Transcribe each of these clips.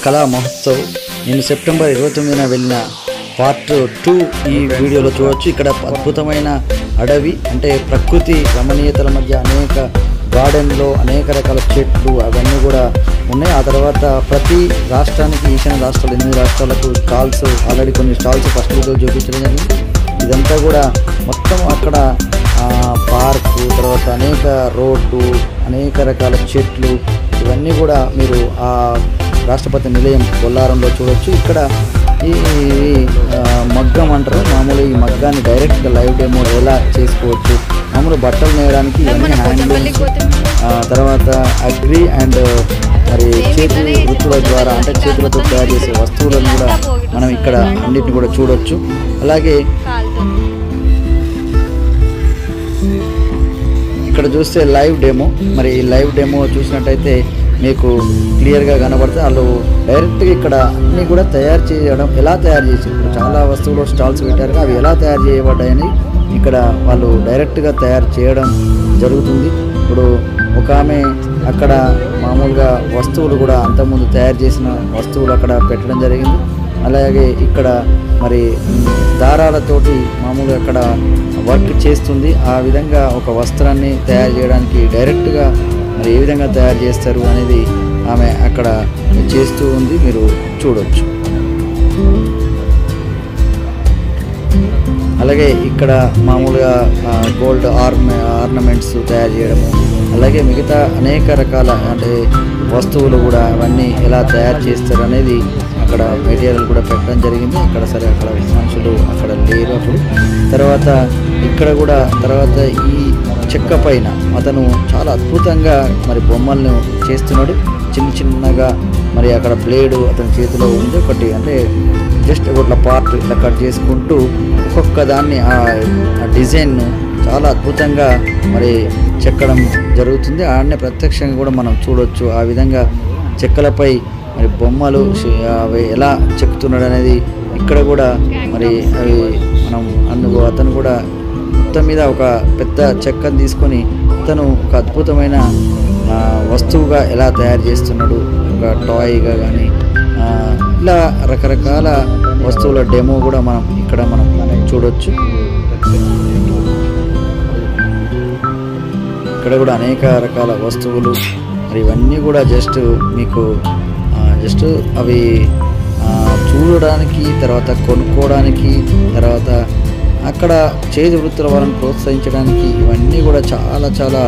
కళా మహోత్సవ్ నేను సెప్టెంబర్ 29న వెళ్ళిన పార్ట్ 2 ఈ వీడియోలో చూడొచ్చు. ఇక్కడ అద్భుతమైన అడవి అంటే ప్రకృతి రమణీయతల మధ్య అనేక గార్డెన్లో అనేక రకాల చెట్లు అవన్నీ కూడా ఉన్నాయి. ఆ తర్వాత ప్రతి రాష్ట్రానికి ఈశాన్య రాష్ట్రాలు 8 రాష్ట్రాలకు స్టాల్స్ ఆల్రెడీ కొన్ని స్టాల్స్ ఫస్ట్ వీడియో చూపించడం జరిగింది. ఇదంతా కూడా మొత్తం అక్కడ పార్కు, తర్వాత అనేక రోడ్డు, అనేక రకాల చెట్లు ఇవన్నీ కూడా మీరు ఆ రాష్ట్రపతి నిలయం బొల్లారంలో చూడొచ్చు. ఇక్కడ ఈ మగ్గం అంటారు, మామూలు ఈ మగ్గాన్ని డైరెక్ట్గా లైవ్ డెమో ఎలా చేసుకోవచ్చు, మామూలు బట్టలు నేయడానికి ఇవన్నీ హ్యాండ్లూమ్స్, తర్వాత అగ్రి అండ్ మరి చేతి వృత్తుల ద్వారా అంటే చేతులతో తయారు చేసే వస్తువులను కూడా మనం ఇక్కడ అన్నిటిని కూడా చూడొచ్చు. అలాగే ఇక్కడ చూస్తే లైవ్ డెమో, మరి ఈ లైవ్ డెమో చూసినట్టయితే మీకు క్లియర్గా కనబడితే వాళ్ళు డైరెక్ట్గా ఇక్కడ అన్నీ కూడా తయారు చేయడం ఎలా తయారు చేసారు, చాలా వస్తువులు స్టాల్స్ పెట్టారు, అవి ఎలా తయారు చేయబడ్డాయని ఇక్కడ వాళ్ళు డైరెక్ట్గా తయారు చేయడం జరుగుతుంది. ఇప్పుడు ఒక ఆమె అక్కడ మామూలుగా వస్తువులు కూడా అంతకుముందు తయారు చేసిన వస్తువులు అక్కడ పెట్టడం జరిగింది. అలాగే ఇక్కడ మరి దారాలతోటి మామూలుగా అక్కడ వర్క్ చేస్తుంది. ఆ విధంగా ఒక వస్త్రాన్ని తయారు చేయడానికి డైరెక్ట్గా మరి ఏ విధంగా తయారు చేస్తారు అనేది ఆమె అక్కడ చేస్తూ ఉంది, మీరు చూడొచ్చు. అలాగే ఇక్కడ మామూలుగా గోల్డ్ ఆర్నమెంట్స్ తయారు చేయడము, అలాగే మిగతా అనేక రకాల అంటే వస్తువులు కూడా అవన్నీ ఎలా తయారు చేస్తారు అనేది అక్కడ మెటీరియల్ కూడా పెట్టడం జరిగింది. అక్కడ సరే అక్కడ మనుషులు అక్కడ లేరు అప్పుడు. తర్వాత ఇక్కడ కూడా తర్వాత ఈ చెక్క పైన అతను చాలా అద్భుతంగా మరి బొమ్మలను చేస్తున్నాడు. చిన్న చిన్నగా మరి అక్కడ బ్లేడు అతని చేతిలో ఉంది ఒకటి, అంటే జస్ట్ ఒకట్ల పార్ట్ ఇట్లా కట్ చేసుకుంటూ ఒక్కొక్క దాన్ని ఆ డిజైన్ను చాలా అద్భుతంగా మరి చెక్కడం జరుగుతుంది. ఆడనే ప్రత్యక్షంగా కూడా మనం చూడొచ్చు. ఆ విధంగా చెక్కలపై మరి బొమ్మలు అవి ఎలా చెక్కుతున్నాడు అనేది ఇక్కడ కూడా మరి అవి మనం అతను కూడా మొత్తం మీద ఒక పెద్ద చెక్కను తీసుకొని అతను ఒక అద్భుతమైన వస్తువుగా ఎలా తయారు చేస్తున్నాడు, ఒక టాయ్గా కానీ ఇలా రకరకాల వస్తువుల డెమో కూడా మనం ఇక్కడ చూడొచ్చు. ఇక్కడ కూడా అనేక రకాల వస్తువులు మరి ఇవన్నీ కూడా జస్ట్ మీకు జస్ట్ అవి చూడడానికి, తర్వాత కొనుక్కోవడానికి, తర్వాత అక్కడ చేతి వృత్తుల వాళ్ళని ప్రోత్సహించడానికి ఇవన్నీ కూడా చాలా చాలా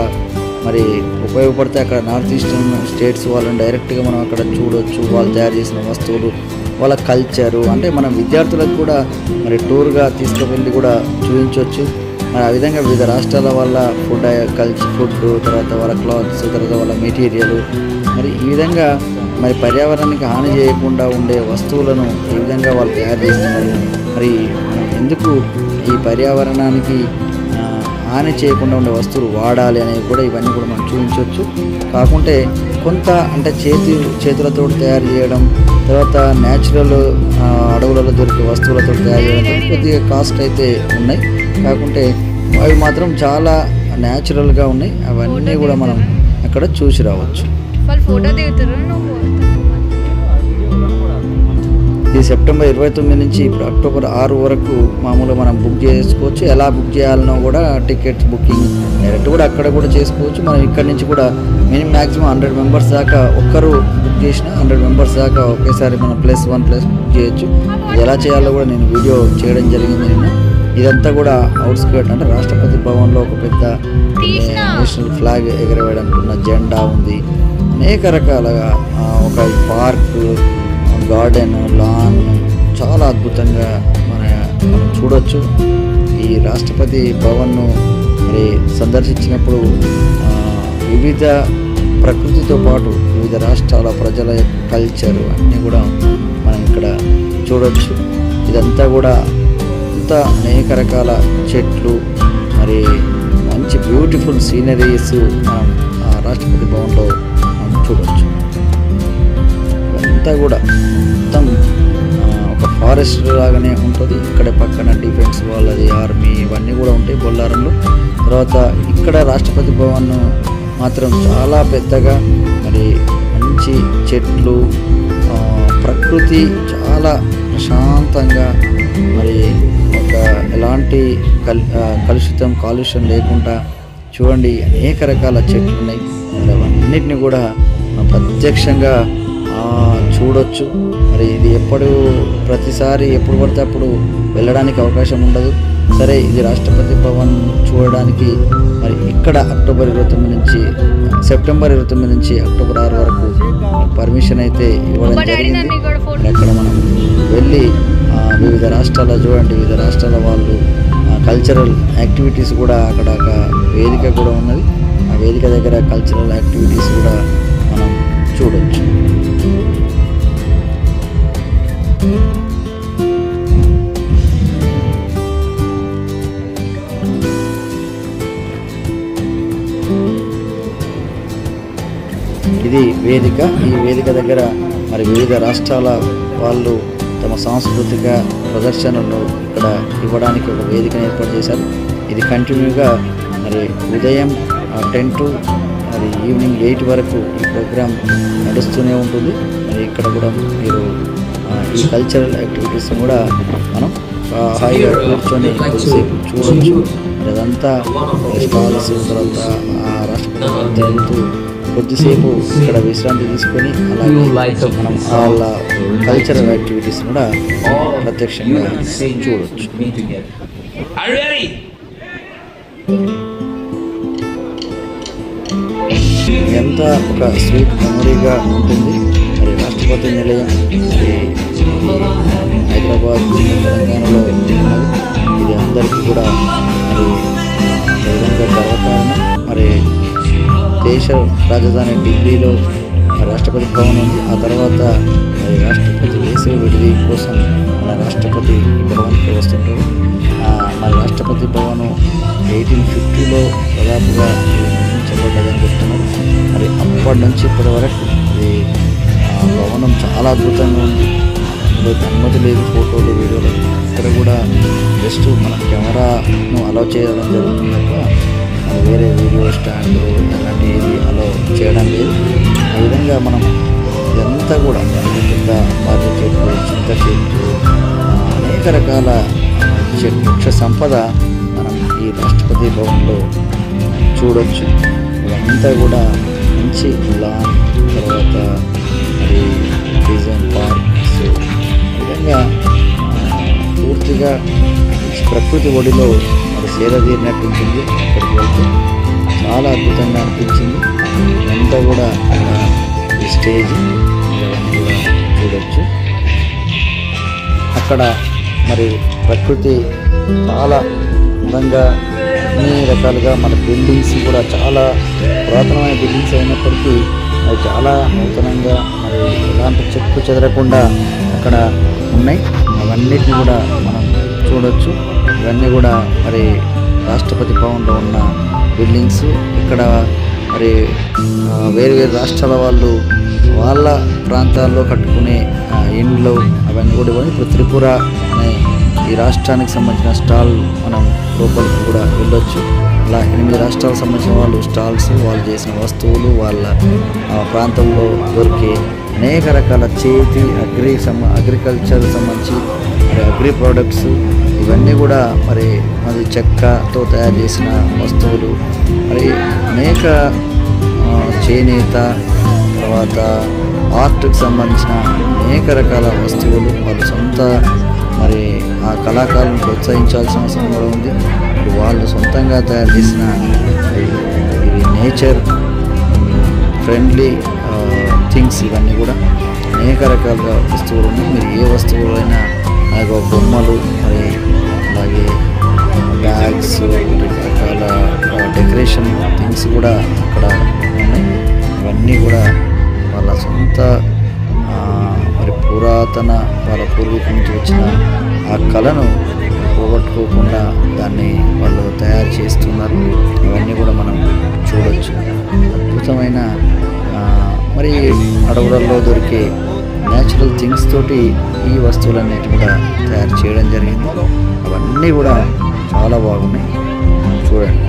మరి ఉపయోగపడతాయి. అక్కడ నార్త్ ఈస్టర్న్ స్టేట్స్ వాళ్ళని డైరెక్ట్గా మనం అక్కడ చూడొచ్చు, వాళ్ళు తయారు చేసిన వస్తువులు, వాళ్ళ కల్చరు, అంటే మనం విద్యార్థులకు కూడా మరి టూర్గా తీసుకువెళ్ళి కూడా చూపించవచ్చు. మరి ఆ విధంగా వివిధ రాష్ట్రాల వాళ్ళ ఫుడ్, తర్వాత వాళ్ళ క్లాత్స్, తర్వాత వాళ్ళ మెటీరియల్, మరి ఈ విధంగా మరి పర్యావరణానికి హాని చేయకుండా ఉండే వస్తువులను ఈ విధంగా వాళ్ళు తయారు చేస్తున్నారు. మరి ఎందుకు ఈ పర్యావరణానికి హాని చేయకుండా ఉండే వస్తువులు వాడాలి అనేవి కూడా ఇవన్నీ కూడా మనం చూపించవచ్చు. కాకుంటే కొంత అంటే చేతులతో తయారు చేయడం, తర్వాత న్యాచురల్ అడవులలో దొరికే వస్తువులతో తయారు చేయడం కొద్దిగా కాస్ట్ అయితే ఉన్నాయి. కాకుంటే అవి మాత్రం చాలా న్యాచురల్గా ఉన్నాయి. అవన్నీ కూడా మనం అక్కడ చూసి రావచ్చు. ఇది సెప్టెంబర్ 29 నుంచి ఇప్పుడు అక్టోబర్ 6 వరకు మామూలుగా మనం బుక్ చేసుకోవచ్చు. ఎలా బుక్ చేయాలనో కూడా టికెట్ బుకింగ్ డైరెక్ట్ కూడా అక్కడ కూడా చేసుకోవచ్చు. మనం ఇక్కడ నుంచి కూడా మ్యాక్సిమం 100 మెంబర్స్ దాకా ఒక్కరు బుక్ చేసిన 100 మెంబర్స్ దాకా ఒకేసారి మనం +1 బుక్ చేయొచ్చు. ఇది ఎలా చేయాలో కూడా నేను వీడియో చేయడం జరిగింది నిన్న. ఇదంతా కూడా అవుట్స్కర్ట్ అంటే రాష్ట్రపతి భవన్లో ఒక పెద్ద నేషనల్ ఫ్లాగ్ ఎగరవేయడానికి ఉన్న జెండా ఉంది. అనేక రకాలుగా ఒక పార్క్, గార్డెన్, లాన్ చాలా అద్భుతంగా మనం చూడొచ్చు. ఈ రాష్ట్రపతి భవన్ను మరి సందర్శించినప్పుడు వివిధ ప్రకృతితో పాటు వివిధ రాష్ట్రాల ప్రజల కల్చర్ అన్నీ కూడా మనం ఇక్కడ చూడొచ్చు. ఇదంతా కూడా అంతా అనేక రకాల చెట్లు, మరి మంచి బ్యూటిఫుల్ సీనరీస్ మనం రాష్ట్రపతి భవన్లో మనం చూడొచ్చు. అంతా కూడా మొత్తం ఒక ఫారెస్ట్ లాగానే ఉంటుంది. ఇక్కడ పక్కన డిఫెన్స్ వాళ్ళది, ఆర్మీ ఇవన్నీ కూడా ఉంటాయి బొల్లారంలో. తర్వాత ఇక్కడ రాష్ట్రపతి భవన్ మాత్రం చాలా పెద్దగా మరి మంచి చెట్లు, ప్రకృతి చాలా ప్రశాంతంగా మరి ఒక ఎలాంటి కలుషితం కాలుష్యం లేకుండా చూడండి అనేక రకాల చెట్లు ఉన్నాయి. మరి అవన్నిటిని కూడా మనం ప్రత్యక్షంగా చూడొచ్చు. మరి ఇది ప్రతిసారి ఎప్పుడు పడితే అప్పుడు వెళ్ళడానికి అవకాశం ఉండదు. సరే, ఇది రాష్ట్రపతి భవన్ చూడడానికి మరి ఇక్కడ సెప్టెంబర్ 29 నుంచి అక్టోబర్ 6 వరకు పర్మిషన్ అయితే ఇవ్వడం జరిగింది. అక్కడ మనం వెళ్ళి వివిధ రాష్ట్రాల చూడండి, వివిధ రాష్ట్రాల వాళ్ళు కల్చరల్ యాక్టివిటీస్ కూడా అక్కడ ఒక వేదిక కూడా ఉన్నది. ఆ వేదిక దగ్గర కల్చరల్ యాక్టివిటీస్ కూడా మనం చూడొచ్చు. ఇది వేదిక. ఈ వేదిక దగ్గర మరి వివిధ రాష్ట్రాల వాళ్ళు తమ సాంస్కృతిక ప్రదర్శనలు ఇక్కడ ఇవ్వడానికి ఒక వేదికను ఏర్పాటు చేశారు. ఇది కంటిన్యూగా మరి ఉదయం 10 to మరి ఈవినింగ్ 8 వరకు ఈ ప్రోగ్రాం నడుస్తూనే ఉంటుంది. మరి ఇక్కడ కూడా మీరు ఈ కల్చరల్ యాక్టివిటీస్ కూడా మనం హాయిగా కూర్చొని కొద్దిసేపు చూడవచ్చు. అదంతా స్టాల్స్, తర్వాత రాష్ట్రపతి తిరుగుతూ కొద్దిసేపు ఇక్కడ విశ్రాంతి తీసుకొని అలాగే మనం వాళ్ళ కల్చరల్ యాక్టివిటీస్ కూడా ప్రత్యక్షంగా చూడవచ్చు. ఎంత ఒక స్వీట్ మెమరీగా ఉంటుంది. మరి రాష్ట్రపతి నిలయం హైదరాబాద్ తెలంగాణలో ఉన్నది. ఇది అందరికీ కూడా మరి విధంగా గర్వకారణం. మరి దేశ రాజధాని ఢిల్లీలో రాష్ట్రపతి భవన్ ఉంది. ఆ తర్వాత మరి రాష్ట్రపతి వేసవి విడిది కోసం మన రాష్ట్రపతి భవన్కి వస్తుంటారు. మరి రాష్ట్రపతి భవన్ 1850లో దాదాపుగా నిర్మించబడ్డదని చెప్తున్నారు. మరి అప్పటి నుంచి ఇప్పటి వరకు ఇది భవనం చాలా అద్భుతంగా ఉంది. అందులో అనుమతి లేదు ఫోటోలు, వీడియోలు. ఇక్కడ కూడా జస్ట్ మన కెమెరాను అలౌ చేయడం జరుగుతుంది తప్ప వేరే వీడియో స్టాండ్ అలాంటి అలో చేయడం లేదు. ఆ విధంగా మనం ఇదంతా కూడా పెద్ద మామిడి చెట్లు, చింత చెట్లు, అనేక రకాల వృక్ష సంపద మనం ఈ రాష్ట్రపతి భవన్లో చూడవచ్చు. ఇవంతా కూడా మంచి లాన్, తర్వాత మరి డిజైన్ పార్క్స్, ఈ విధంగా పూర్తిగా ప్రకృతి ఒడిలో మరి సేదతీరినట్టు ఉంటుంది. అక్కడికి వెళ్తే చాలా అద్భుతంగా అనిపించింది. ఇదంతా కూడా ఈ స్టేజ్ ఇవన్నీ కూడా చూడొచ్చు. అక్కడ మరి ప్రకృతి చాలా అందంగా అన్ని రకాలుగా మన బిల్డింగ్స్ కూడా చాలా పురాతనమైన బిల్డింగ్స్ అయినప్పటికీ అవి చాలా నూతనంగా మరి ఎలాంటి చెక్కు చెదరకుండా అక్కడ ఉన్నాయి. అవన్నిటిని కూడా మనం చూడొచ్చు. ఇవన్నీ కూడా మరి రాష్ట్రపతి భవన్లో ఉన్న బిల్డింగ్స్. ఇక్కడ మరి వేరు రాష్ట్రాల వాళ్ళు వాళ్ళ ప్రాంతాల్లో కట్టుకునే ఇండ్లు అవన్నీ కూడా ఇవ్వండి. ఇప్పుడు త్రిపుర అనే ఈ రాష్ట్రానికి సంబంధించిన స్టాల్ మనం లోపలికి కూడా వెళ్ళొచ్చు. అలా 8 రాష్ట్రాలకు సంబంధించిన వాళ్ళు స్టాల్స్, వాళ్ళు చేసిన వస్తువులు, వాళ్ళ ప్రాంతంలో దొరికే అనేక రకాల చేతి అగ్రికల్చర్ సంబంధించి మరి అగ్రి ప్రోడక్ట్స్ ఇవన్నీ కూడా మరి చెక్కతో తయారు చేసిన వస్తువులు, మరి అనేక చేనేత, తర్వాత ఆర్ట్కి సంబంధించిన అనేక రకాల వస్తువులు వాళ్ళ సొంత మరి ఆ కళాకారులను ప్రోత్సహించాల్సిన అవసరం కూడా ఉంది. వాళ్ళు సొంతంగా తయారు చేసిన ఇవి నేచర్ ఫ్రెండ్లీ థింగ్స్, ఇవన్నీ కూడా అనేక రకాల వస్తువులు ఉన్నాయి. మీరు ఏ వస్తువులైనా అలాగే బొమ్మలు, మరి అలాగే బ్యాగ్స్, రకరకాల డెకరేషన్ థింగ్స్ కూడా అక్కడ ఉన్నాయి. ఇవన్నీ కూడా వాళ్ళ సొంత మరి పురాతన వాళ్ళ పూర్వీకుల నుంచి వచ్చిన ఆ కళను పోగొట్టుకోకుండా దాన్ని వాళ్ళు తయారు చేస్తున్నారు. ఇవన్నీ కూడా మనం చూడవచ్చు. అద్భుతమైన మరి అడవులలో దొరికే న్యాచురల్ థింగ్స్ తోటి ఈ వస్తువులన్నిటి కూడా తయారు చేయడం జరిగింది. అవన్నీ కూడా చాలా బాగున్నాయి. చూడండి.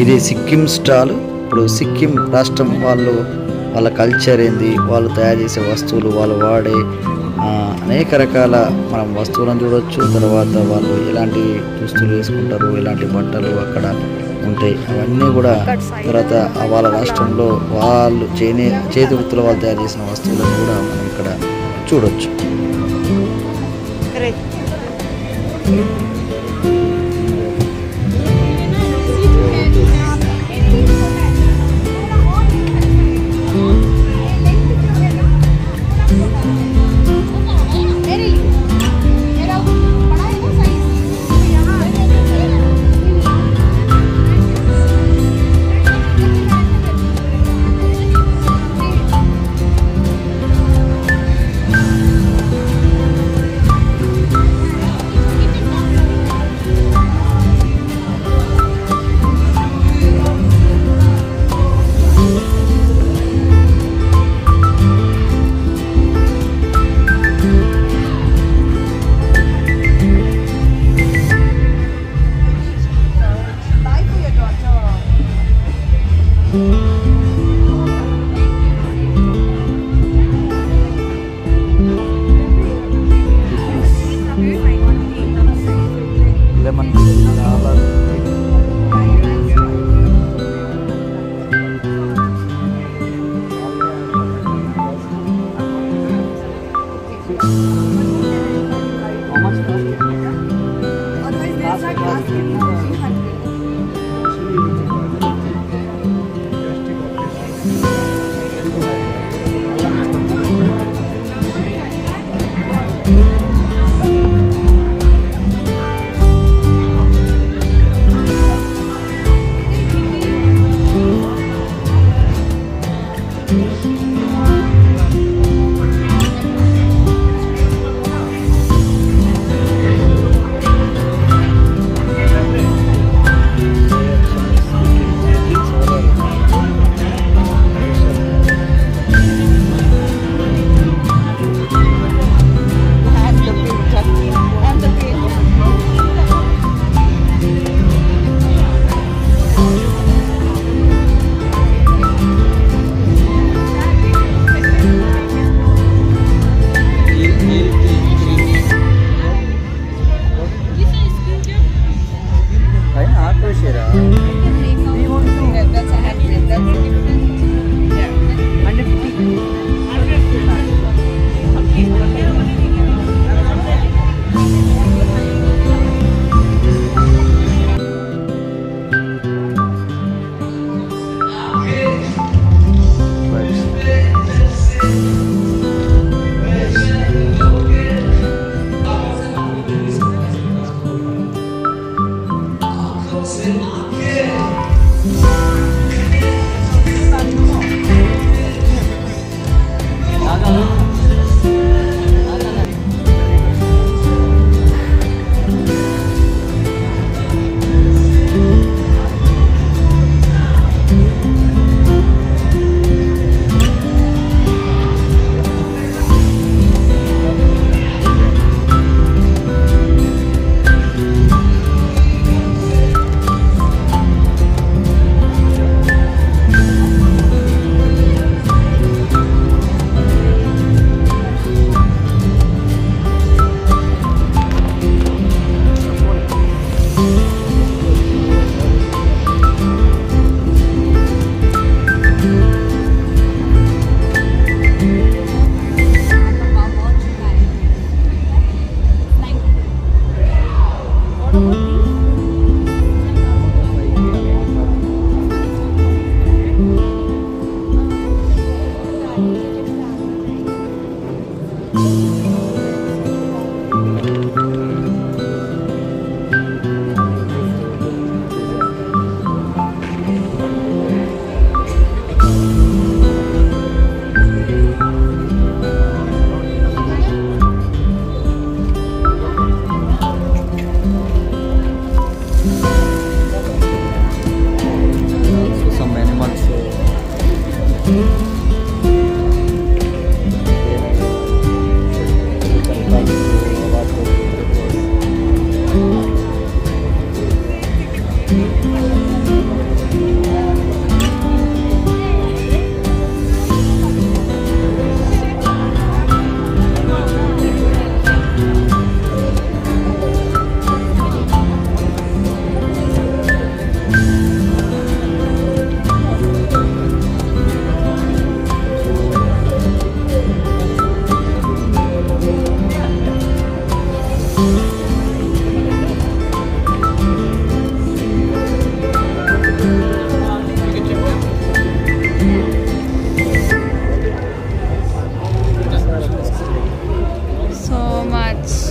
ఇది సిక్కిం స్టాల్. ఇప్పుడు సిక్కిం రాష్ట్రం వాళ్ళ కల్చర్ ఏంది, వాళ్ళు తయారు చేసే వస్తువులు, వాళ్ళు వాడే అనేక రకాల మనం వస్తువులను చూడవచ్చు. తర్వాత వాళ్ళు ఎలాంటి దుస్తులు వేసుకుంటారు, ఎలాంటి బట్టలు అక్కడ ఉంటాయి, అవన్నీ కూడా తర్వాత వాళ్ళ రాష్ట్రంలో వాళ్ళు చేతి వృత్తుల వాళ్ళు తయారు చేసిన వస్తువులను కూడా మనం ఇక్కడ చూడవచ్చు.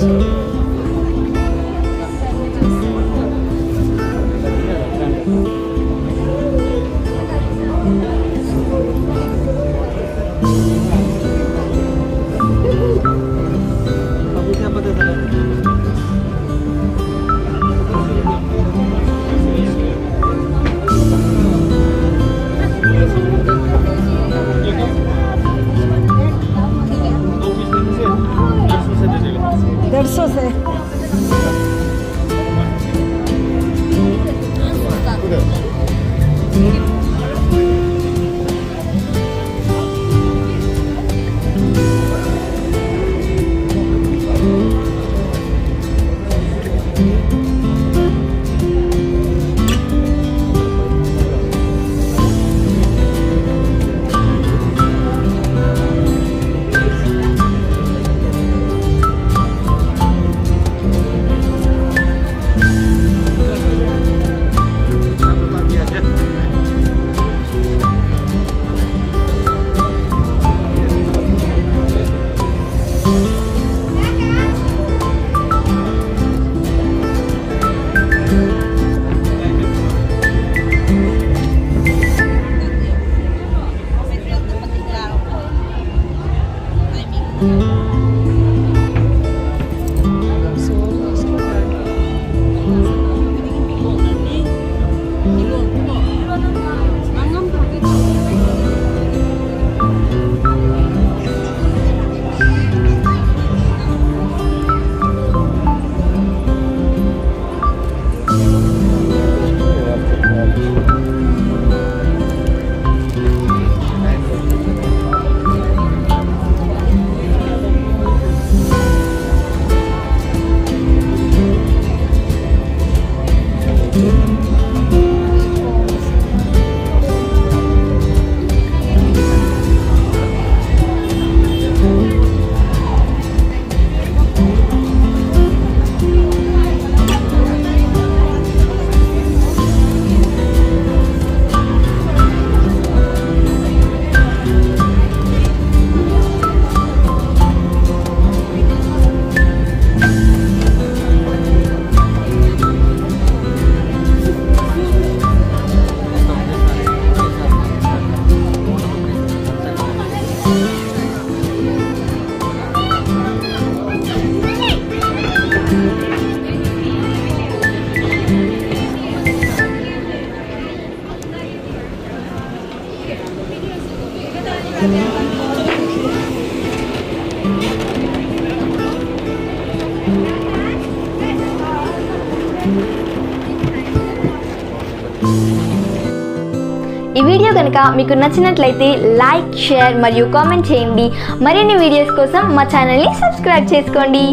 వీడియో కనుక మీకు నచ్చినట్లయితే లైక్, షేర్ మరియు కామెంట్ చేయండి. మరిన్ని వీడియోస్ కోసం మా ఛానల్ని సబ్స్క్రైబ్ చేసుకోండి.